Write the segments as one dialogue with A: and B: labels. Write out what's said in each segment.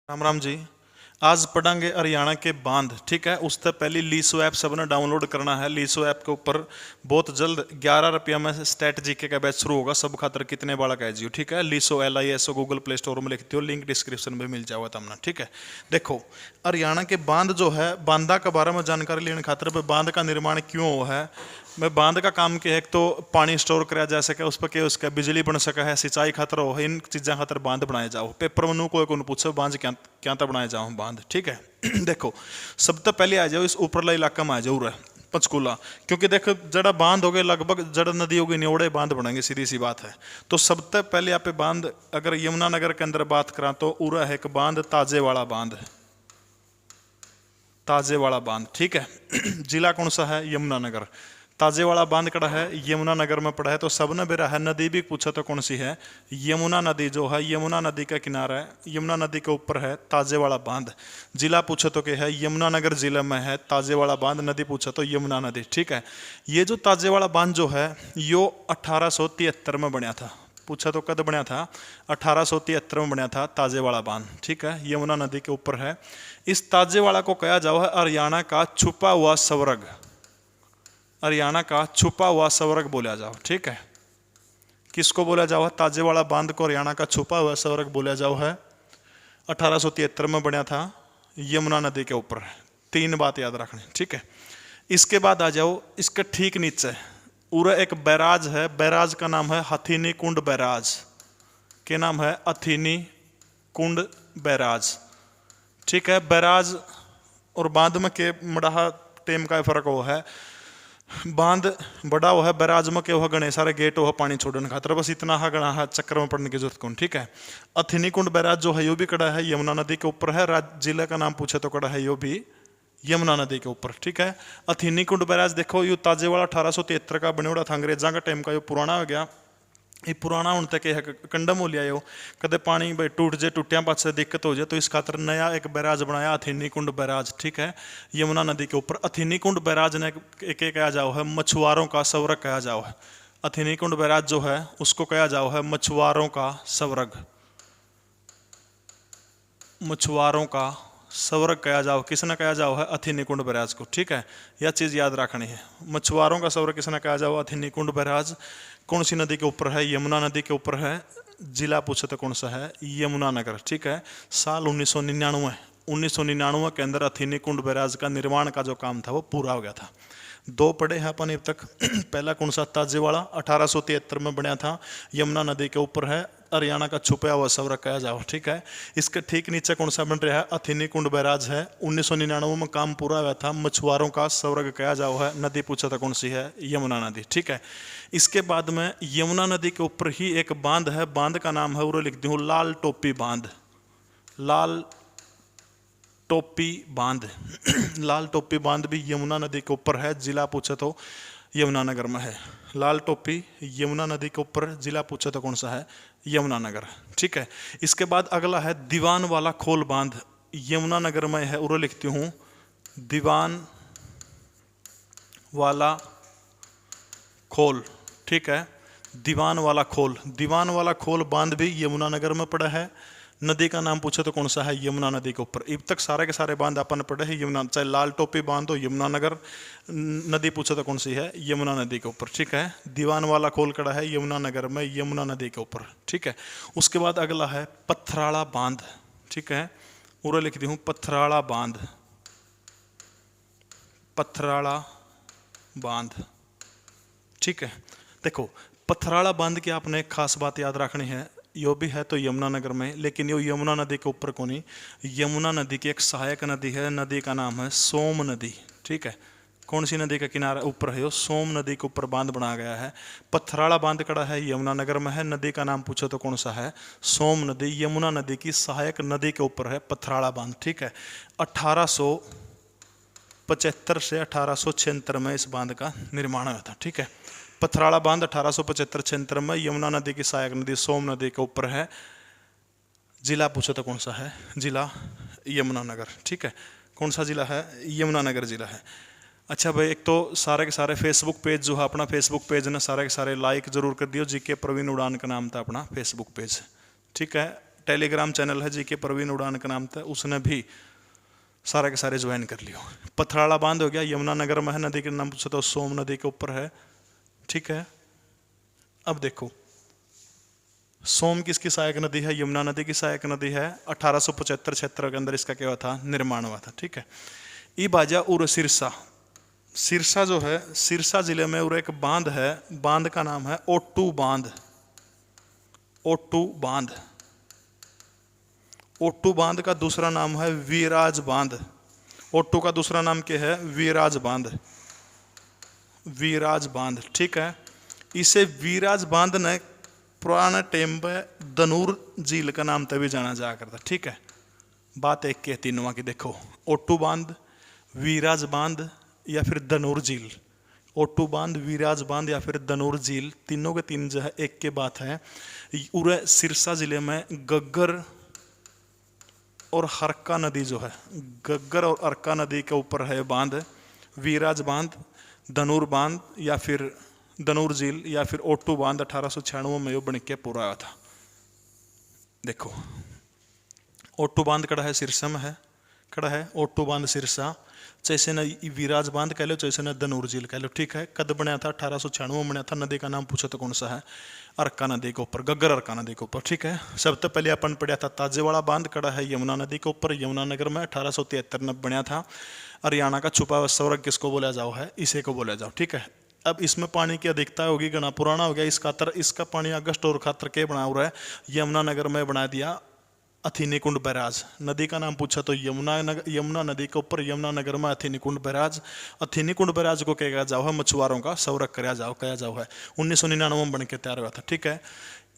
A: राम राम जी। आज पढ़ांगे हरियाणा के बांध। ठीक है, उससे पहले लीसो ऐप सबने डाउनलोड करना है। लीसो ऐप के ऊपर बहुत जल्द 11 रुपया में स्टैट जीके का बैच शुरू होगा। सब खातर कितने बालक है जियो। ठीक है, लीसो LISO गूगल प्ले स्टोर में लिखते हो, लिंक डिस्क्रिप्शन में मिल जाओगा तमना। ठीक है, देखो हरियाणा के बांध जो है, बांधा के बारे में जानकारी लेने खातर बांध का निर्माण क्यों हुआ है। मैं बांध का काम क्या है, एक तो पानी स्टोर करा जा सके, उस पर क्या उसका बिजली बन सका है, सिंचाई खातर हो, इन चीज़ों खातर बांध बनाए जाओ। पेपर में कोई पूछो बांध क्या क्या तक बनाए जाओ बांध। ठीक है देखो सब तो पहले आ जाओ इस ऊपरला इलाका में आ जाओ रे पंचकूला, क्योंकि देखो जड़ा बांध हो गए लगभग जड़ नदी हो गई न्योड़े बांध बनेंगे, सीधी सी बात है। तो सबसे पहले आप बांध अगर यमुनानगर के अंदर बात करा तो उरा है एक बांध ताजे वाला बांध, ताजे वाला बांध। ठीक है जिला कौन सा है, यमुनानगर। ताजे वाला बांध कड़ा है, यमुनानगर में पड़ा है। तो सबने बेरा है नदी भी पूछा तो कौन सी है, यमुना नदी जो है, यमुना नदी का किनारा है, यमुना नदी के ऊपर है ताजे वाला बांध। जिला पूछा तो क्या है, यमुनानगर जिले में है ताजे वाला बांध। नदी पूछा तो यमुना नदी। ठीक है, ये जो ताजे वाला बांध जो है यो 1873 में बनया था। पूछा तो कद बनया था, 1873 में बनया था ताजे वाला बांध। ठीक है, यमुना नदी के ऊपर है। इस ताजे वाला को कहा जाओ है हरियाणा का छुपा हुआ स्वर्ग, हरियाणा का छुपा हुआ स्वर्ग बोला जाओ। ठीक है, किसको बोला जाओ है, ताजे वाला बांध को हरियाणा का छुपा हुआ स्वर्ग बोला जाओ है। 1873 में बनया था, यमुना नदी के ऊपर। 3 बात याद रखनी। ठीक है, इसके बाद आ जाओ इसके ठीक नीचे उरा एक बैराज है। बैराज का नाम है हथिनी कुंड बैराज। के नाम है हथिनी कुंड बैराज। ठीक है, बैराज और बांध में के मड़ा टेम का फर्क हो है। बांध बड़ा हो है, बैराज में क्या हो गणे सारे गेट हो पानी छोड़ने खातर, बस इतना हा गणा है, चक्कर में पड़ने की जरूरत कौन। ठीक है, अथिनी कुंड बैराज जो है यो भी कड़ा है, यमुना नदी के ऊपर है। जिले का नाम पूछे तो कड़ा है यो भी यमुना नदी के ऊपर। ठीक है, अथिनी कुंड बैराज देखो यो ताजे वाला 1873 का बने था, अंग्रेजा का टाइम का यो पुराना हो गया। ये पुराना होने तक है कंडम हो लिया यो, कदे पानी भाई टूट जाए, टूटिया पास से दिक्कत हो जाए, तो इस खातर नया एक बैराज बनाया अथिनी कुंड बैराज। ठीक है, यमुना नदी के ऊपर। अथिनी कुंड बैराज ने एक कहा जाओ है मछुआरों का स्वर्ग कहा जाओ है। अथिनी कुंड बैराज जो है उसको कहा जाओ है मछुआरों का स्वर्ग, मछुआरों का स्वर्ग कहा जाओ। किसने कहा जाओ है, अथिनी कुंड बैराज को। ठीक है, यह चीज याद रखनी है, मछुआरों का स्वर्ग किसने कहा जाओ, अथिनी कुंड बैराज। कौन सी नदी के ऊपर है, यमुना नदी के ऊपर है। जिला पूछे तो कौन सा है, यमुनानगर। ठीक है, साल 1999 के अंदर अथिनी कुंड बैराज का निर्माण का जो काम था वो पूरा हो गया था। 2 पढ़े हैं अपन अब तक। पहला कौन सा, ताजे वाला 1873 में बनया था, यमुना नदी के ऊपर है, हरियाणा का छुपा हुआ स्वर्ग कहा जाओ। ठीक है, इसके ठीक नीचे कौन सा बन रहा है, अथिनी कुंड बैराज है। 1999 में काम पूरा हुआ था, मछुआरों का स्वर्ग कहा जाओ है। नदी पूछा था कौन सी है, यमुना नदी। ठीक है, इसके बाद में यमुना नदी के ऊपर ही एक बांध है, बांध का नाम है वो लिख दूँ लाल टोपी बांध। लाल टोपी बांध लाल टोपी बांध भी यमुना नदी के ऊपर है। जिला पूछे तो यमुनानगर में है। लाल टोपी यमुना नदी के ऊपर, जिला पूछे तो कौन सा है, यमुनानगर। ठीक है, इसके बाद अगला है दीवान वाला खोल बांध, यमुनानगर में है। उरो लिखती हूँ दीवान वाला खोल। ठीक है, दीवान वाला खोल, दीवान वाला खोल बांध भी यमुनानगर में पड़ा है। नदी का नाम पूछे तो कौन सा है, यमुना नदी के ऊपर। अब तक सारे के सारे बांध अपन पड़े हैं यमुना, चाहे लाल टोपी बांध हो, यमुनानगर। नदी पूछे तो कौन सी है, यमुना नदी के ऊपर। ठीक है, दीवान वाला खोल कड़ा है यमुनानगर में, यमुना नदी के ऊपर। ठीक है, उसके बाद अगला है पथराड़ा बांध। ठीक है, पूरा लिख दी हूँ पथराड़ा बांध, पथराड़ा बांध। ठीक है, देखो पथराड़ा बांध की आपने एक खास बात याद रखनी है, यो भी है तो यमुनानगर में, लेकिन यो यमुना नदी के ऊपर को नहीं। यमुना नदी की एक सहायक नदी है, नदी का नाम है सोम नदी। ठीक है, कौन सी नदी का किनारा ऊपर है, यो सोम नदी के ऊपर बांध बनाया गया है। पथराड़ा बांध कड़ा है यमुनानगर में है। नदी का नाम पूछो तो कौन सा है, सोम नदी। यमुना नदी की सहायक नदी के ऊपर है पथराड़ा बांध। ठीक है, 1875 से 1876 में इस बांध का निर्माण हुआ था। ठीक है, पथराड़ा बांध 1875-76 में यमुना नदी की सहायक नदी सोम नदी के ऊपर है। जिला पूछो तो कौन सा है, जिला यमुनानगर। ठीक है, कौन सा जिला है, यमुनानगर जिला है। अच्छा भाई, एक तो सारे के सारे फेसबुक पेज जो है अपना, फेसबुक पेज ने सारे के सारे लाइक जरूर कर दियो। जीके प्रवीण उड़ान का नाम था अपना फेसबुक पेज। ठीक है, टेलीग्राम चैनल है जीके प्रवीण उड़ान के नाम था, उसने भी सारे के सारे ज्वाइन कर लियो। पथराला बांध हो गया, यमुनानगर में है, नदी के नाम पूछे तो सोम नदी के ऊपर है, ठीक है। अब देखो सोम किसकी सहायक नदी है? यमुना नदी की सहायक नदी है। 1875-76 के अंदर इसका क्या हुआ था? निर्माण हुआ था, ठीक है। ई बाजा उर सिरसा, सिरसा जो है सिरसा जिले में उर एक बांध है, बांध का नाम है ओट्टू बांध। ओट्टू बांध, ओट्टू बांध का दूसरा नाम है वीराज बांध। ओट्टू का दूसरा नाम क्या है? वीराज बांध, वीराज बांध, ठीक है। इसे वीराज बांध ने पुराने टाइम पे दनूर झील का नाम तभी जाना जा करता, ठीक है। बात एक के तीनों की देखो, ओट्टू बांध, वीराज बांध या फिर दनूर झील। ओट्टू बांध, वीराज बांध या फिर दनूर झील, तीनों के तीन जो है एक के बात है। उरे सिरसा जिले में गग्गर और हरका नदी जो है, गग्गर और अरका नदी के ऊपर है बांध। वीराज बांध, दनूर बांध या फिर दनूर झील या फिर ओट्टू बांध 1896 में यो बन के पूरा आया था। देखो ओट्टू बांध कड़ा है सिरसा में है, कड़ा है ओट्टू बांध सिरसा, जैसे न वीराज बांध कह लो, जैसे न दनूर झील कह लो, ठीक है। कद बनाया था? 1896 में बनाया था। नदी का नाम पूछो तो कौन सा है? अरका नदी के ऊपर, गग्गर अरका नदी के ऊपर, ठीक है। सबसे पहले अपन पढ़ा था ताजेवाड़ा बांध, कड़ा है यमुना नदी के ऊपर, यमुनानगर में 1873 में बनाया था। हरियाणा का छुपा हुआ स्वर्ग किसको बोला जाओ है? इसे को बोला जाओ, ठीक है। अब इसमें पानी की अधिकता होगी, घना पुराना हो गया इसका पानी अगस्त और खातर के बना हुआ है। यमुनानगर में बना दिया अथिनीकुंड बैराज। नदी का नाम पूछा तो यमुना नदी के ऊपर यमुनानगर में अथिनीकुंड बैराज। अथिनीकुंड बैराज को कहा जाओ है मछुआरों का संरक्षण कहा जाओ है। 1999 में बन के तैयार हुआ था, ठीक है।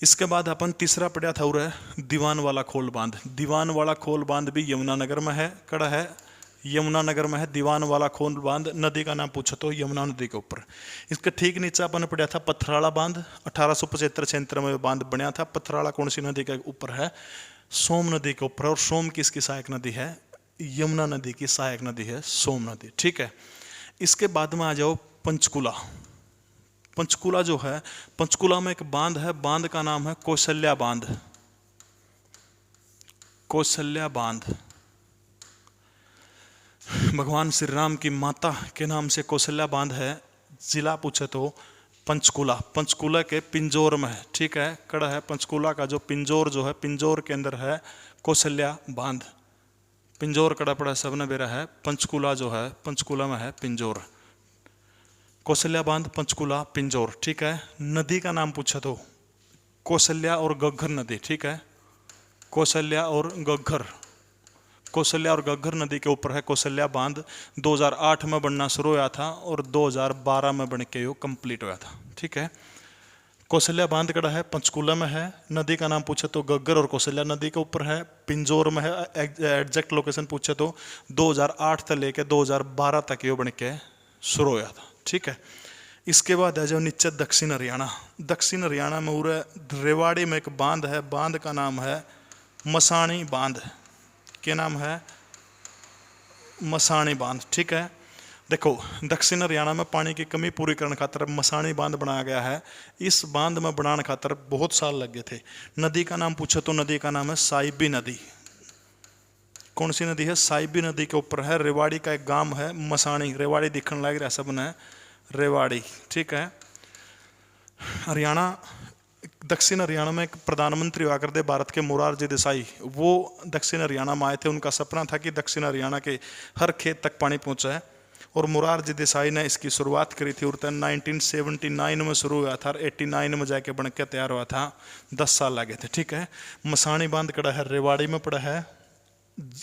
A: इसके बाद अपन तीसरा पढ़ा था उरे दीवान वाला खोल बांध। दीवान वाला खोल बांध भी यमुनानगर में है, कड़ा है यमुनानगर में है दीवान वाला खोल बांध। नदी का नाम पूछो तो यमुना नदी के ऊपर। इसके ठीक नीचे अपन पढ़ा था पथराला बांध। 1875-76 में बांध बना था। पथराला कौन सी नदी के ऊपर है? सोम नदी के ऊपर। और सोम किसकी सहायक नदी है? यमुना नदी की सहायक नदी है सोम नदी, ठीक है। इसके बाद में आ जाओ पंचकुला। पंचकुला जो है, पंचकुला में एक बांध है, बांध का नाम है कौशल्या बांध। कौशल्या बांध भगवान श्री राम की माता के नाम से कौशल्या बांध है। जिला पूछे तो पंचकुला, पंचकुला के पिंजौर में है, ठीक है। कड़ा है पंचकुला का जो पिंजौर जो है, पिंजौर के अंदर है कौशल्या बांध। पिंजौर कड़ा पड़ा सबने बेरा है, पंचकुला जो है पंचकुला में है पिंजौर। कौशल्या बांध, पंचकुला, पिंजौर, ठीक है। नदी का नाम पूछा तो कौशल्या और गग्गर नदी, ठीक है। कौशल्या और गग्गर, कौशल्या और गग्गर नदी के ऊपर है कौशल्या बांध। 2008 में बनना शुरू हुआ था और 2012 में बन के यो कंप्लीट हुआ था, ठीक है। कौशल्या बांध कड़ा है पंचकुला में है। नदी का नाम पूछे तो गग्गर और कौशल्या नदी के ऊपर है, पिंजौर में है। एग्जैक्ट लोकेशन पूछे तो 2008 से लेके 2012 तक यो बन के शुरू हुआ था, ठीक है। इसके बाद है जो नीचे दक्षिण हरियाणा। दक्षिण हरियाणा में उरे रेवाड़ी में एक बांध है, बांध का नाम है मसाणी बांध। क्या नाम है? मसाणी बांध, ठीक है। देखो दक्षिण हरियाणा में पानी की कमी पूरी करने खातर मसाणी बांध बनाया गया है। इस बांध में बनाने खातर बहुत साल लग गए थे। नदी का नाम पूछो तो नदी का नाम है साहिबी नदी। कौन सी नदी है? साहिबी नदी के ऊपर है। रेवाड़ी का एक गांव है मसाणी, रेवाड़ी दिखने लग रहा सब ने, रेवाड़ी, ठीक है। हरियाणा, दक्षिण हरियाणा में एक प्रधानमंत्री हुआ करते भारत के, मोरारजी देसाई, वो दक्षिण हरियाणा में आए थे। उनका सपना था कि दक्षिण हरियाणा के हर खेत तक पानी पहुंचाए और मोरारजी देसाई ने इसकी शुरुआत करी थी। और 1979 में शुरू हुआ था और 89 में जाके बन के तैयार हुआ था। 10 साल लगे थे, ठीक है। मसाणी बांध कड़ा है रेवाड़ी में पड़ा है।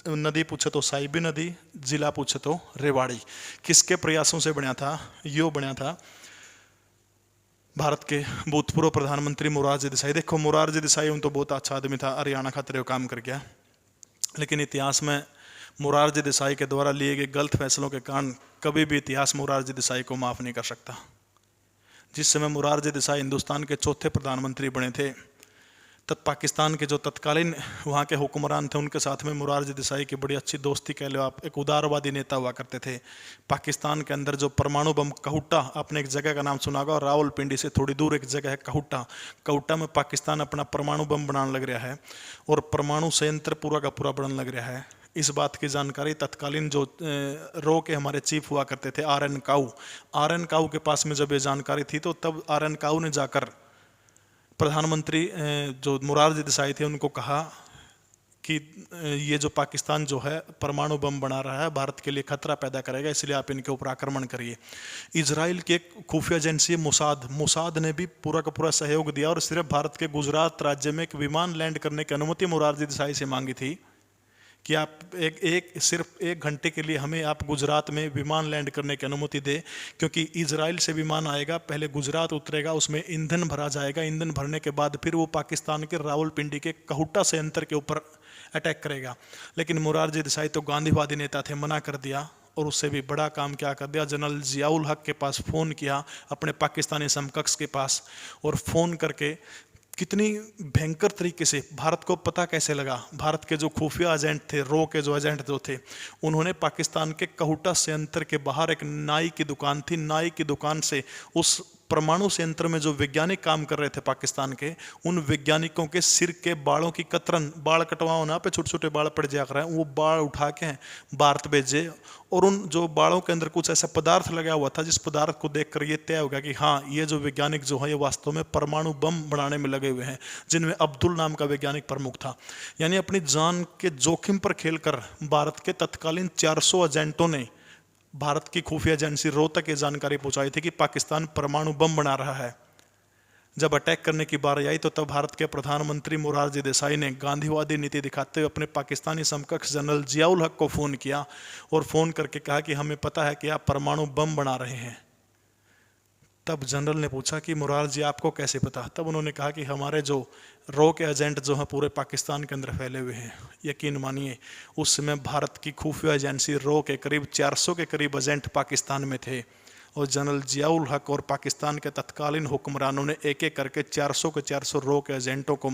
A: नदी पूछे तो साहिबी नदी, जिला पूछे तो रेवाड़ी। किसके प्रयासों से बना था? यो बना था भारत के भूतपूर्व प्रधानमंत्री मोरारजी देसाई। देखो मोरारजी देसाई उन तो बहुत अच्छा आदमी था, हरियाणा खातिर काम कर गया, लेकिन इतिहास में मोरारजी देसाई के द्वारा लिए गए गलत फैसलों के कारण कभी भी इतिहास मोरारजी देसाई को माफ नहीं कर सकता। जिस समय मोरारजी देसाई हिंदुस्तान के चौथे प्रधानमंत्री बने थे तब पाकिस्तान के जो तत्कालीन वहाँ के हुक्मरान थे उनके साथ में मुरारजी देसाई की बड़ी अच्छी दोस्ती कह लो आप, एक उदारवादी नेता हुआ करते थे। पाकिस्तान के अंदर जो परमाणु बम कहूटा, आपने एक जगह का नाम सुना होगा, रावलपिंडी से थोड़ी दूर एक जगह है कहूटा, कहूटा में पाकिस्तान अपना परमाणु बम बनाने लग रहा है और परमाणु संयंत्र पूरा का पूरा बनने लग रहा है। इस बात की जानकारी तत्कालीन जो रो के हमारे चीफ हुआ करते थे RN काऊ, RN काऊ के पास में जब ये जानकारी थी तो तब RN काऊ ने जाकर प्रधानमंत्री जो मुरारजी देसाई थे उनको कहा कि ये जो पाकिस्तान जो है परमाणु बम बना रहा है भारत के लिए खतरा पैदा करेगा, इसलिए आप इनके ऊपर आक्रमण करिए। इजराइल की एक खुफिया एजेंसी मोसाद ने भी पूरा का पूरा सहयोग दिया और सिर्फ भारत के गुजरात राज्य में एक विमान लैंड करने की अनुमति मुरारजी देसाई से मांगी थी कि आप सिर्फ 1 घंटे के लिए हमें आप गुजरात में विमान लैंड करने की अनुमति दे, क्योंकि इजराइल से विमान आएगा, पहले गुजरात उतरेगा, उसमें ईंधन भरा जाएगा, ईंधन भरने के बाद फिर वो पाकिस्तान के रावलपिंडी के कहूटा संयंत्र के ऊपर अटैक करेगा। लेकिन मुरारजी देसाई तो गांधीवादी नेता थे, मना कर दिया। और उससे भी बड़ा काम क्या कर दिया, जनरल जियाउल हक के पास फ़ोन किया, अपने पाकिस्तानी समकक्ष के पास, और फ़ोन करके कितनी भयंकर तरीके से, भारत को पता कैसे लगा, भारत के जो खुफिया एजेंट थे, रो के जो एजेंट जो थे, उन्होंने पाकिस्तान के कहूटा संयंत्र के बाहर एक नाई की दुकान थी, नाई की दुकान से उस परमाणु संयंत्र में जो वैज्ञानिक काम कर रहे थे पाकिस्तान के, उन वैज्ञानिकों के सिर के बालों की कतरन, बाल कटवाओ ना पे छोटे छोटे बाल पड़ जा रहे हैं, वो बाल उठा के भारत भेजे। और उन जो बालों के अंदर कुछ ऐसा पदार्थ लगा हुआ था जिस पदार्थ को देखकर ये तय हो गया कि हाँ, ये जो वैज्ञानिक जो है ये वास्तव में परमाणु बम बनाने में लगे हुए हैं, जिनमें अब्दुल नाम का वैज्ञानिक प्रमुख था। यानी अपनी जान के जोखिम पर खेलकर भारत के तत्कालीन 400 एजेंटों ने भारत की खुफिया एजेंसी रो तक ये जानकारी पहुंचाई थी कि पाकिस्तान परमाणु बम बना रहा है। जब अटैक करने की बारी आई तो तब भारत के प्रधानमंत्री मुरारजी देसाई ने गांधीवादी नीति दिखाते हुए अपने पाकिस्तानी समकक्ष जनरल जियाउल हक को फ़ोन किया और फ़ोन करके कहा कि हमें पता है कि आप परमाणु बम बना रहे हैं। तब जनरल ने पूछा कि मुरारजी आपको कैसे पता? तब उन्होंने कहा कि हमारे जो रो के एजेंट जो हैं पूरे पाकिस्तान के अंदर फैले हुए हैं। यकीन मानिए उस समय भारत की खुफिया एजेंसी रो के करीब 400 के करीब एजेंट पाकिस्तान में थे और जनरल जियाउल हक और पाकिस्तान के तत्कालीन हुक्मरानों ने एक एक करके 400 के 400 रो के एजेंटों को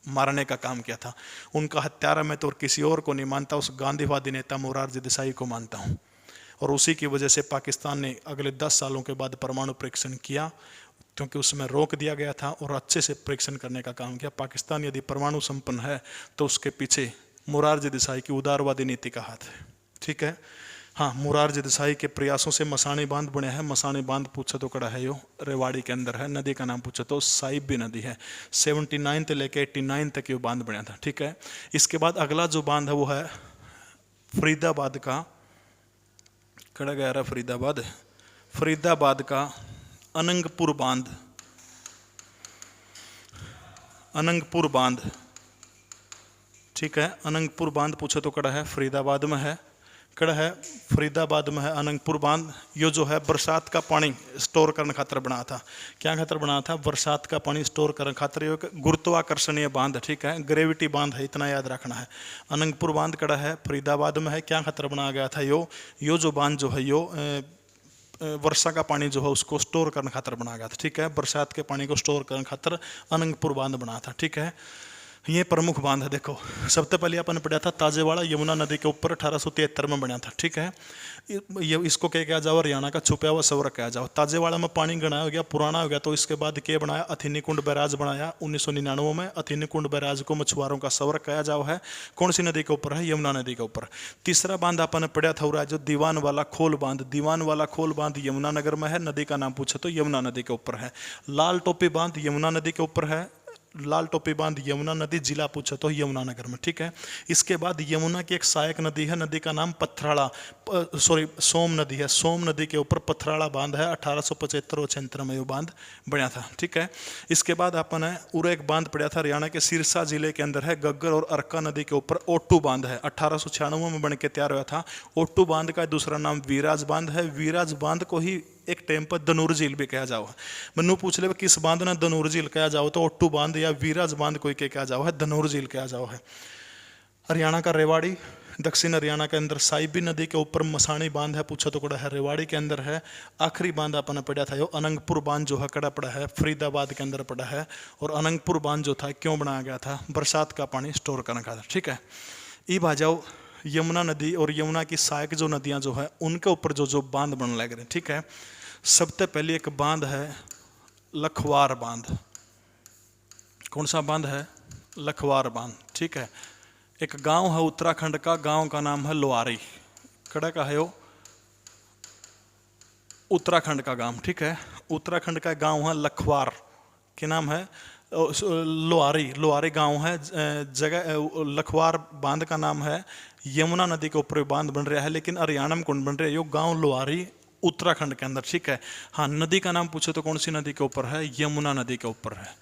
A: मारने का काम किया था। उनका हत्यारा मैं तो और किसी और को नहीं मानता, उस गांधीवादी नेता मुरारजी देसाई को मानता हूँ। और उसी की वजह से पाकिस्तान ने अगले 10 सालों के बाद परमाणु परीक्षण किया, क्योंकि उसमें रोक दिया गया था और अच्छे से परीक्षण करने का काम किया। पाकिस्तान यदि परमाणु संपन्न है तो उसके पीछे मुरारजी देसाई की उदारवादी नीति का हाथ है। ठीक है, हाँ, मुरारजी देसाई के प्रयासों से मसानी बांध बने हैं। मसानी बांध पूछे तो कड़ा है, यो रेवाड़ी के अंदर है। नदी का नाम पूछे तो साहिब भी नदी है। 79 से लेकर 89 तक ये बांध बना था। ठीक है, इसके बाद अगला जो बांध है वो है फरीदाबाद का, कड़ा गया रहा फरीदाबाद का अनंगपुर बांध। अनंगपुर बांध, ठीक है, अनंगपुर बांध पूछे तो कड़ा है फरीदाबाद में है, कड़ा है फरीदाबाद में है अनंगपुर बांध। ये जो है बरसात का पानी स्टोर करने खातर बना था। क्या खातर बना था? बरसात का पानी स्टोर करने खातर। ये गुरुत्वाकर्षणीय बांध, ठीक है, ग्रेविटी बांध है, इतना याद रखना है। अनंगपुर बांध कड़ा है फरीदाबाद में है। क्या खातर बनाया गया था? यो जो बांध जो है यो वर्षा का पानी जो है उसको स्टोर करने खातर बनाया गया था। ठीक है, बरसात के पानी को स्टोर करने खातर अनंगपुर बांध बना था। ठीक है, ये प्रमुख बांध है। देखो, सबसे पहले अपन पढ़ा था ताजेवाड़ा यमुना नदी के ऊपर 1873 में बना था। ठीक है, ये इसको क्या जाओ हरियाणा का छुपा हुआ सौर कहा जाओ। ताजेवाड़ा में पानी गणा हो गया, पुराना हो गया, तो इसके बाद क्या बनाया? अथिनीकुंड बैराज बनाया 1999 में। अथिनीकुंड बैराज को मछुआरों का सौर कहा जाओ है। कौन सी नदी के ऊपर है? यमुना नदी के ऊपर। तीसरा बांध अपन ने पढ़ा था जो दीवान वाला खोल बांध। दीवान वाला खोल बांध यमुना नगर में है। नदी का नाम पूछे तो यमुना नदी के ऊपर है। लाल टोपी बांध यमुना नदी के ऊपर है। लाल टोपी बांध यमुना नदी, जिला पूछे तो यमुना नगर में। ठीक है, इसके बाद यमुना की एक सहायक नदी है, नदी का नाम सोम नदी है। सोम नदी के ऊपर पथराड़ा बांध है। 1875 में ये बांध बना था। ठीक है, इसके बाद अपन है और एक बांध पड़ा था हरियाणा के सिरसा जिले के अंदर है, गग्गर और अरका नदी के ऊपर ओट्टू बांध है। 1896 में बन के तैयार हुआ था। ओट्टू बांध का दूसरा नाम वीराज बांध है। वीराज बांध को ही एक टाइम पर धनूर झील भी कहा जाओ है। मनु पूछ ले किस बांध ने धनूर झील कहा जाओ तो ओट्टू बांध या वीराज बांध कोई के कहा जाओ है, धनूर झील कहा जाओ है। हरियाणा का रेवाड़ी दक्षिण हरियाणा के अंदर साहिबी नदी के ऊपर मसाणी बांध है, पूछा तो कड़ा है। रेवाड़ी के अंदर है। आखिरी बांध अपना पड़ा था, यो अनंगपुर बांध जो है कड़ा पड़ा है, फरीदाबाद के अंदर पड़ा है। और अनंगपुर बांध जो था क्यों बनाया गया था? बरसात का पानी स्टोर करने का था। ठीक है, ये आ जाओ यमुना नदी और यमुना की सहायक जो नदियां जो है उनके ऊपर जो जो बांध बनने लग रहे हैं। ठीक है, सबसे पहले एक बांध है लखवार बांध। कौन सा बांध है? लखवार बांध। ठीक है, एक गांव है उत्तराखंड का, गांव का नाम है लोहारी। कड़ा का है वो? उत्तराखंड का गांव। ठीक है, उत्तराखंड का गांव है लखवार। क्या नाम है? लोहारी। लोहारी गांव है। जगह लखवार बांध का नाम है। यमुना नदी के ऊपर बांध बन रहा है, लेकिन हरियाणा में कौन बन रहा है? यो गांव लोहारी उत्तराखंड के अंदर। ठीक है, हाँ, नदी का नाम पूछे तो कौन सी नदी के ऊपर है? यमुना नदी के ऊपर है।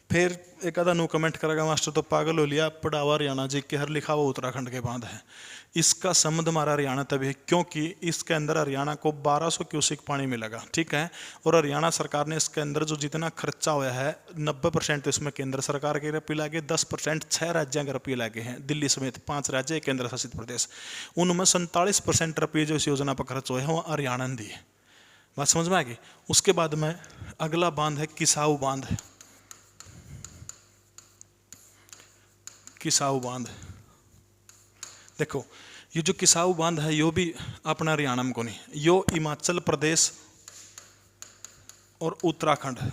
A: फिर एक आधा नो कमेंट करेगा मास्टर तो पागल हो लिया, पढ़ावा हरियाणा जी के हर लिखा हुआ उत्तराखंड के बांध है। इसका संबंध हमारा हरियाणा तभी है क्योंकि इसके अंदर हरियाणा को 1200 क्यूसिक पानी मिलेगा। ठीक है, और हरियाणा सरकार ने इसके अंदर जो जितना खर्चा हुआ है 90% इसमें केंद्र सरकार के रुपये लगे, 10% 6 राज्यों के रुपये लगे हैं, दिल्ली समेत 5 राज्य केंद्र शासित प्रदेश। उनमें 47% रुपये जो इस योजना पर खर्च हुए हैं वो हरियाणा ने दिए। बात समझ में आ गई? उसके बाद में अगला बांध है किसाऊ बांध। किसाऊ बांध, देखो ये जो किसाऊ बांध है यो भी अपना हरियाणा में को नहीं, यो हिमाचल प्रदेश और उत्तराखंड है।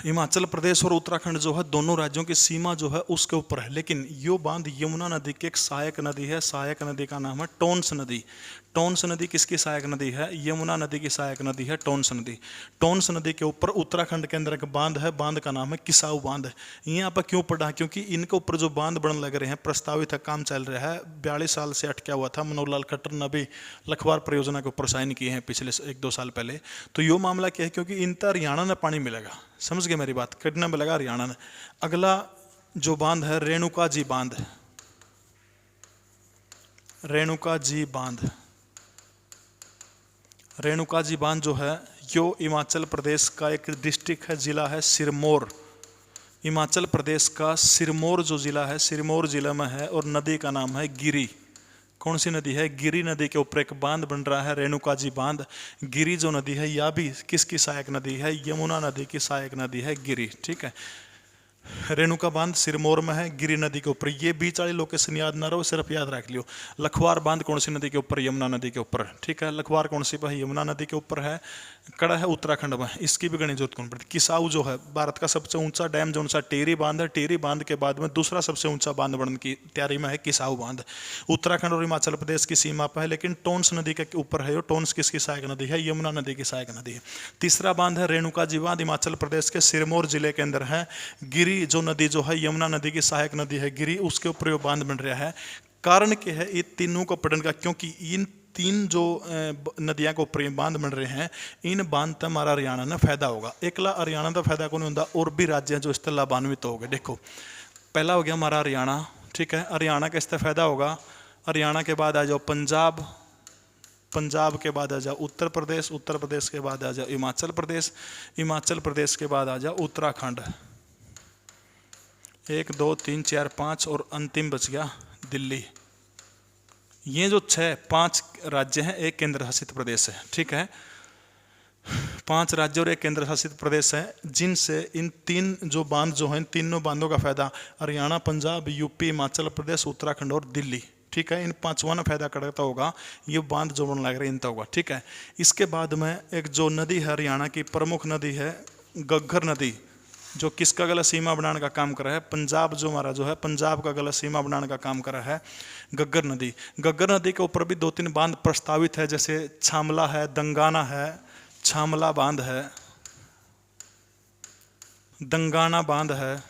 A: हिमाचल प्रदेश और उत्तराखंड जो है दोनों राज्यों की सीमा जो है उसके ऊपर है, लेकिन यो बांध यमुना नदी की एक सहायक नदी है। सहायक नदी का नाम है टोंस नदी। टोंस नदी किसकी सहायक नदी है? यमुना नदी की सहायक नदी है टोंस नदी। टोंस नदी के ऊपर उत्तराखंड के अंदर एक बांध है, बांध का नाम है किसाऊ बांध। यहाँ पर क्यों पड़ा? क्योंकि इनके ऊपर जो बांध बनने लग रहे हैं, प्रस्तावित है, काम चल रहा है। 42 साल से अटका हुआ था। मनोहर लाल खट्टर ने भी लखवार परियोजना के ऊपर साइन किए हैं पिछले 1-2 साल पहले। तो यो मामला क्या है? क्योंकि इन तर हरियाणा में पानी मिलेगा। समझ गए मेरी बात? कितना मिलेगा? हरियाणा ने। अगला जो बांध है रेणुका जी बांध। रेणुका जी बांध। रेणुका जी बांध जो है यो हिमाचल प्रदेश का एक डिस्ट्रिक्ट है, जिला है सिरमौर। हिमाचल प्रदेश का सिरमौर जो जिला है, सिरमौर जिला में है और नदी का नाम है गिरी। कौन सी नदी है? गिरी नदी के ऊपर एक बांध बन रहा है, रेणुका जी बांध। गिरी जो नदी है यह भी किसकी सहायक नदी है? यमुना नदी की सहायक नदी है गिरी। ठीक है, रेणुका बांध सिरमौर में है, गिरी नदी के ऊपर। ये बीच वाली लोकेशन याद ना रहो, सिर्फ याद रख लियो। लखवार बांध कौन सी नदी के ऊपर? यमुना नदी के ऊपर। ठीक है, लखवार कौन सी पर? यमुना नदी के ऊपर है। कड़ा है उत्तराखंड में, इसकी भी गणित जरूरत कौन पड़ती। किसाऊ जो है भारत का सबसे ऊंचा डैम जो सा टेरी बांध है, टेरी बांध के बाद में दूसरा सबसे ऊंचा बांध बनने की तैयारी में है किसाऊ बांध। उत्तराखंड और हिमाचल प्रदेश की सीमा पर है, लेकिन टोंस नदी के ऊपर है। टोंस किसकी सहायक नदी है? यमुना नदी की सहायक नदी है। तीसरा बांध है रेणुका जी बांध, हिमाचल प्रदेश के सिरमौर जिले के अंदर है। गिरी जो नदी जो है यमुना नदी की सहायक नदी है गिरी, उसके ऊपर ये बांध बन रहा है। कारण क्या है? ये तीनों को पढ़ने का, क्योंकि इन 3 जो नदियां को ऊपर बांध बन रहे हैं, इन बांध तक हमारा हरियाणा ने फायदा होगा। एकला हरियाणा का फायदा को नहीं होता, और भी राज्य जो इससे लाभान्वित हो गए। देखो पहला हो गया हमारा हरियाणा। ठीक है, हरियाणा का इससे फायदा होगा। हरियाणा के बाद आ जाओ पंजाब, पंजाब के बाद आ जाओ उत्तर प्रदेश, उत्तर प्रदेश के बाद आ जाओ हिमाचल प्रदेश, हिमाचल प्रदेश के बाद आ जाओ उत्तराखंड। 1 2 3 4 5 और अंतिम बच गया दिल्ली। ये जो 5 राज्य हैं, एक केंद्र शासित प्रदेश है। ठीक है, 5 राज्य और एक केंद्र शासित प्रदेश है, जिनसे इन 3 जो बांध जो हैं, इन तीनों बांधों का फायदा हरियाणा, पंजाब, यूपी, हिमाचल प्रदेश, उत्तराखंड और दिल्ली। ठीक है, इन 5वां फायदा करता होगा ये बांध जो बनने लग रहा है इनका होगा। ठीक है, इसके बाद में एक जो नदी है हरियाणा की प्रमुख नदी है घग्गर नदी, जो किसका गलत सीमा बनाने का काम कर रहा है? पंजाब जो हमारा जो है, पंजाब का गलत सीमा बनाने का काम कर रहा है घग्गर नदी। घग्गर नदी के ऊपर भी 2-3 बांध प्रस्तावित है, जैसे छामला है, दंगाना है, छामला बांध है, दंगाना बांध है,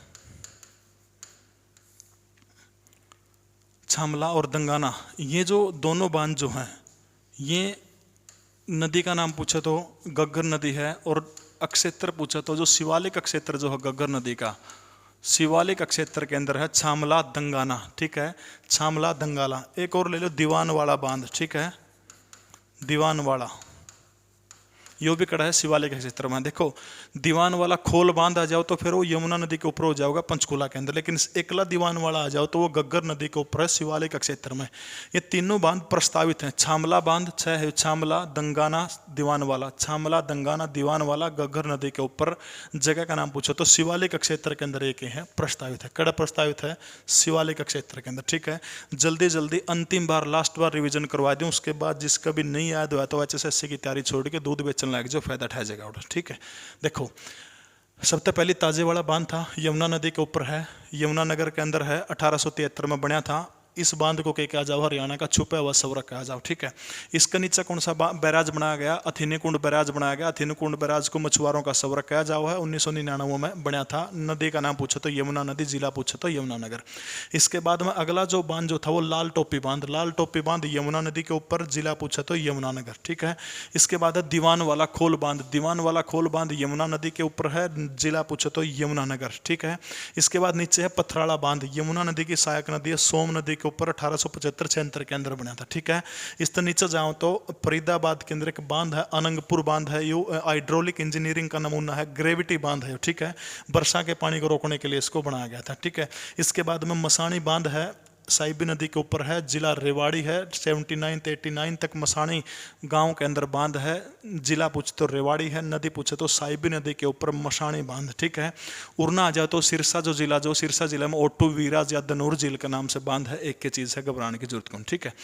A: छामला और दंगाना। ये जो दोनों बांध जो हैं, ये नदी का नाम पूछे तो घग्गर नदी है, और अक्षेत्र पूछा तो जो शिवालिक क्षेत्र जो है घग्गर नदी का, शिवालिक क्षेत्र के अंदर है छामला दंगाना। ठीक है, छामला दंगाला। एक और ले लो दीवानवाड़ा बांध। ठीक है, दीवानवाड़ा, यो भी कड़ा है शिवालिक के क्षेत्र में। देखो दीवान वाला खोल बांध आ जाओ तो फिर वो यमुना नदी के ऊपर हो जाओगा पंचकुला के अंदर, लेकिन एकला दीवान वाला आ जाओ तो वो घग्गर नदी के ऊपर है शिवालिक के क्षेत्र में। ये तीनों बांध प्रस्तावित हैं। छामला बांध 6 है, छामला दंगाना दीवान वाला, छामला दंगाना दीवान वाला घग्गर नदी के ऊपर। जगह का नाम पूछो तो शिवालिक के अंदर एक है प्रस्तावित है। कड़ा प्रस्तावित है शिवालिक क्षेत्र के अंदर। ठीक है, जल्दी जल्दी अंतिम बार लास्ट बार रिवीजन करवा दूं, उसके बाद जिसका भी नहीं याद हुआ तो HSSC की तैयारी छोड़ के दूध बेचने लग जो फायदा उठा जाएगा। ठीक है, देखो सबसे पहले ताजेवाड़ा बांध था, यमुना नदी के ऊपर है, यमुना नगर के अंदर है, 1873 में बना था। इस बांध को क्या जाओ हरियाणा का छुपा हुआ सवरक कहा जाओ। ठीक है, इसके नीचे कौन सा बैराज बनाया गया, अथिनी कुंड बैराज बनाया गया। अथिनी कुंड बैराज को मछुआरों का सवरक कहा जाओ है, 1999 में बना था। नदी का नाम पूछो तो यमुना नदी, जिला पूछो तो यमुनानगर। इसके बाद में अगला जो बांध जो था वो लाल टोपी बांध, लाल टोपी बांध यमुना नदी के ऊपर, जिला पूछो तो यमुनानगर। ठीक है, इसके बाद है दीवान वाला खोल बांध, दीवान वाला खोल बांध यमुना नदी के ऊपर है, जिला पूछो तो यमुनानगर। ठीक है, इसके बाद नीचे है पथराड़ा बांध, यमुना नदी की सहायक नदी है, सोम नदी के ऊपर 1875-76 के अंदर बना था। ठीक है, इस तो नीचे जाओ तो फरीदाबाद के अंदर एक बांध है, अनंगपुर बांध है, यो हाइड्रोलिक इंजीनियरिंग का नमूना है, ग्रेविटी बांध है। ठीक है, वर्षा के पानी को रोकने के लिए इसको बनाया गया था। ठीक है, इसके बाद में मसानी बांध है, साहिबी नदी के ऊपर है, जिला रेवाड़ी है, 79 से 89 तक मसानी गांव के अंदर बांध है, जिला पूछे तो रेवाड़ी है, नदी पूछे तो साहिबी नदी के ऊपर मसानी बांध। ठीक है, उड़ना आ जाए तो सिरसा जो सिरसा जिला में ओटू वीराज या दनूर झील के नाम से बांध है, एक की चीज़ है, घबराने की जरूरत कौन। ठीक है,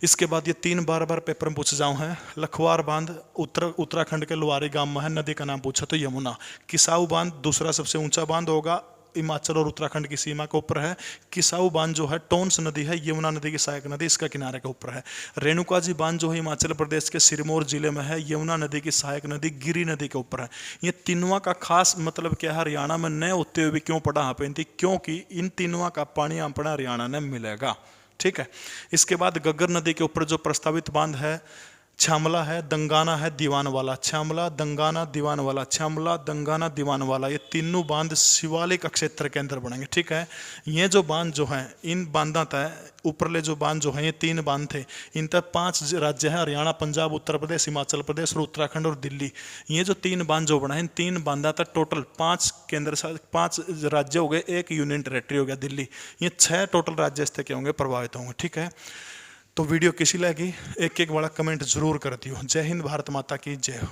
A: इसके बाद ये 3 बार पेपर में पूछ जाऊँ है, लखवार बांध उत्तराखंड के लुवारी गांव में है, नदी का नाम पूछा तो यमुना। किसाऊ बांध दूसरा सबसे ऊंचा बांध होगा, हिमाचल और उत्तराखंड की सीमा के ऊपर है। किसाऊ बांध जो है टोंस नदी है, यमुना नदी की सहायक नदी, इसका किनारे के ऊपर है। रेणुका जी बांध जो है हिमाचल प्रदेश के सिरमौर जिले में है, यमुना नदी की सहायक नदी गिरी नदी के ऊपर है। ये तीनों का खास मतलब क्या है, हरियाणा में न होते हुए क्यों पड़ा यहाँ पे, क्योंकि इन तीनों का पानी अपना हरियाणा में मिलेगा। ठीक है, इसके बाद घग्गर नदी के ऊपर जो प्रस्तावित बांध है, छामला है, दंगाना है, दीवान वाला, छामला दंगाना दीवान वाला, छामला दंगाना दीवान वाला, ये तीनों बांध शिवालिक क्षेत्र के अंदर बनेंगे। ठीक है, ये जो बांध जो हैं, इन बांधा तय ऊपरले जो बांध जो हैं, ये 3 बांध थे, इन तक 5 राज्य हैं, हरियाणा, पंजाब, उत्तर प्रदेश, हिमाचल प्रदेश और उत्तराखंड और दिल्ली। ये जो 3 बांध जो बना है, इन 3 बांधा तक टोटल 5 केंद्र 5 राज्य हो गए, 1 यूनियन टेरेटरी हो गया दिल्ली। ये 6 टोटल राज्य इस तक होंगे, प्रभावित होंगे। ठीक है, तो वीडियो कैसी लगी, एक बड़ा कमेंट जरूर कर दियो। जय हिंद, भारत माता की जय हो।